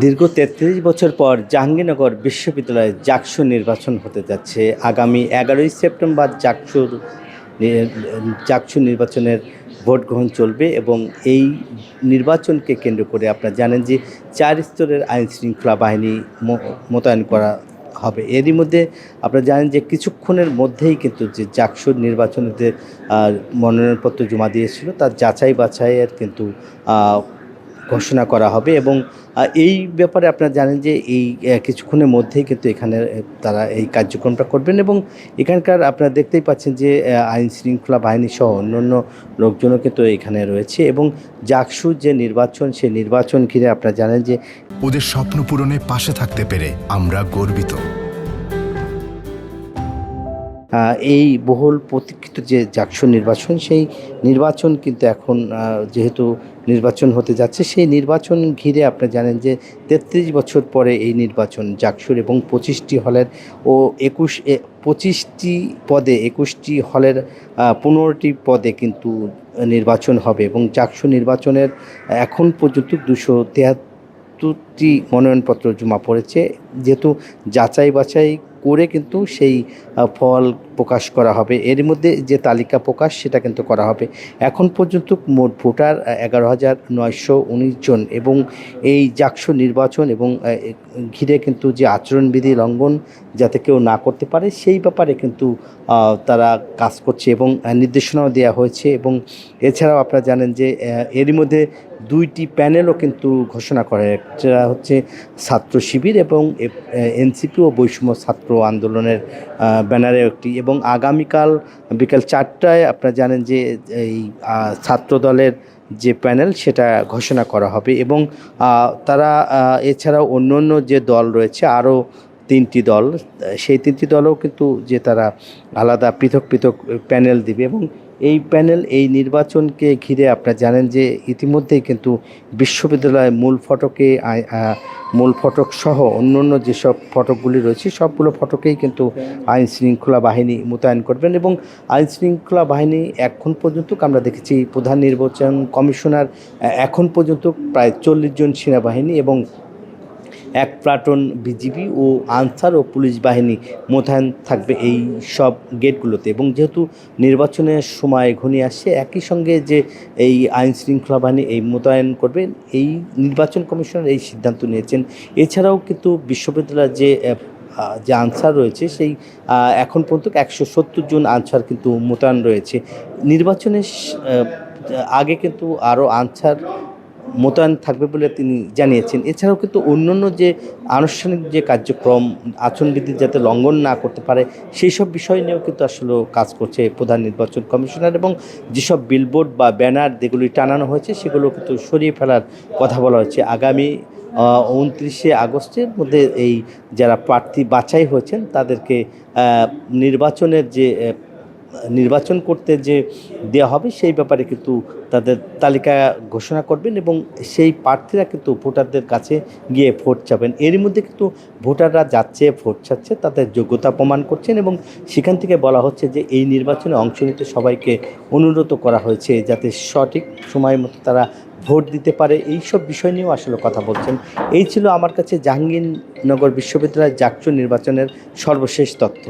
দীর্ঘ ৩৩ বছর পর জাহাঙ্গীরনগর বিশ্ববিদ্যালয়ে জাকসু নির্বাচন হতে যাচ্ছে। আগামী ১১ই সেপ্টেম্বর জাকসু নির্বাচনের ভোট গ্রহণ চলবে এবং এই নির্বাচনকে কেন্দ্র করে আপনারা জানেন যে ৪ স্তরের আইনশৃঙ্খলা বাহিনী মোতায়েন করা হবে। এরই মধ্যে আপনারা জানেন যে কিছুক্ষণের মধ্যেই কিন্তু যে জাকসুর নির্বাচনে যে মনোনয়নপত্র জমা দিয়েছিল তার যাচাই বাছাইয়ের কিন্তু ঘোষণা করা হবে এবং এই ব্যাপারে আপনারা জানেন যে এই কিছুক্ষণের মধ্যেই কিন্তু এখানে তারা এই কার্যক্রমটা করবেন এবং এখানকার আপনারা দেখতেই পাচ্ছেন যে আইন শৃঙ্খলা বাহিনী সহ অন্যান্য লোকজনও কিন্তু এখানে রয়েছে এবং জাকসুর যে নির্বাচন সেই নির্বাচন ঘিরে আপনারা জানেন যে ওদের স্বপ্ন পূরণে পাশে থাকতে পেরে আমরা গর্বিত। এই বহুল প্রতীক্ষিত যে জাকসু নির্বাচন সেই নির্বাচন কিন্তু এখন যেহেতু নির্বাচন হতে যাচ্ছে সেই নির্বাচন ঘিরে আপনারা জানেন যে ৩৩ বছর পরে এই নির্বাচন জাকসুর এবং ২৫টি হলের ও ২৫টি পদে ২১টি হলের ১৫টি পদে কিন্তু নির্বাচন হবে এবং জাকসু নির্বাচনের এখন পর্যন্ত ২৭৩টি মনোনয়নপত্র জমা পড়েছে। যেহেতু যাচাই বাছাই করে কিন্তু সেই ফল প্রকাশ করা হবে। এর মধ্যে যে তালিকা প্রকাশ সেটা কিন্তু করা হবে। এখন পর্যন্ত মোট ভোটার ১১,৯১৯ জন এবং এই জাকসু নির্বাচন এবং ঘিরে কিন্তু যে আচরণবিধি লঙ্ঘন যাতে কেউ না করতে পারে সেই ব্যাপারে কিন্তু তারা কাজ করছে এবং নির্দেশনাও দেওয়া হয়েছে এবং এছাড়াও আপনারা জানেন যে এরই মধ্যে ২টি প্যানেলও কিন্তু ঘোষণা করে। একটা হচ্ছে ছাত্র শিবির এবং এনসিপি ও বৈষম্য ছাত্র আন্দোলনের ব্যানারে একটি এবং আগামীকাল বিকাল ৪টায় আপনারা জানেন যে এই ছাত্র দলের যে প্যানেল সেটা ঘোষণা করা হবে এবং তারা এছাড়াও অন্য যে দল রয়েছে আরও ৩টি দল, সেই ৩টি দলও কিন্তু যে তারা আলাদা পৃথক প্যানেল দিবে এবং এই প্যানেল এই নির্বাচনকে ঘিরে আপনারা জানেন যে ইতিমধ্যেই কিন্তু বিশ্ববিদ্যালয়ের মূল ফটক সহ অন্যান্য যেসব ফটকগুলি রয়েছে সবগুলো ফটকেই কিন্তু আইন শৃঙ্খলা বাহিনী মোতায়েন করবেন এবং আইন শৃঙ্খলা বাহিনী এখন পর্যন্ত আমরা দেখেছি প্রধান নির্বাচন কমিশনার এখন পর্যন্ত প্রায় ৪০ জন সেনাবাহিনী এবং ১ প্লাটুন বিজিবি ও আনসার ও পুলিশ বাহিনী মোতায়েন থাকবে এই সব গেটগুলোতে এবং যেহেতু নির্বাচনের সময় ঘনিয়ে আসছে একই সঙ্গে যে এই আইন শৃঙ্খলা বাহিনী এই মোতায়েন করবেন এই নির্বাচন কমিশনার এই সিদ্ধান্ত নিয়েছেন। এছাড়াও কিন্তু বিশ্ববিদ্যালয়ের যে আনসার রয়েছে সেই এখন পর্যন্ত ১৭০ জন আনসার কিন্তু মোতায়েন রয়েছে। নির্বাচনের আগে কিন্তু আরও আনসার মোতায়েন থাকবে বলে তিনি জানিয়েছেন। এছাড়াও কিন্তু অন্যান্য যে আনুষ্ঠানিক যে কার্যক্রম আচরণবিধি যাতে লঙ্ঘন না করতে পারে সেই সব বিষয় নিয়েও কিন্তু আসলে কাজ করছে প্রধান নির্বাচন কমিশনার এবং যেসব বিলবোর্ড বা ব্যানার যেগুলি টানানো হয়েছে সেগুলো কিন্তু সরিয়ে ফেলার কথা বলা হয়েছে। আগামী ২৯শে আগস্টের মধ্যে এই যারা প্রার্থী বাছাই হয়েছেন তাদেরকে নির্বাচন করতে যে দেওয়া হবে সেই ব্যাপারে কিন্তু তাদের তালিকা ঘোষণা করবেন এবং সেই প্রার্থীরা কিন্তু ভোটারদের কাছে গিয়ে ভোট চাবেন। এরই মধ্যে কিন্তু ভোটাররা যাচ্ছে ভোট চাচ্ছে তাদের যোগ্যতা প্রমাণ করছেন এবং সেখান থেকে বলা হচ্ছে যে এই নির্বাচনে অংশ নিতে সবাইকে অনুরোধ করা হয়েছে যাতে সঠিক সময় মতো তারা ভোট দিতে পারে। এই সব বিষয় নিয়েও আসলে কথা বলছেন। এই ছিল আমার কাছে জাহাঙ্গীরনগর বিশ্ববিদ্যালয়ের জাকসু নির্বাচনের সর্বশেষ তথ্য।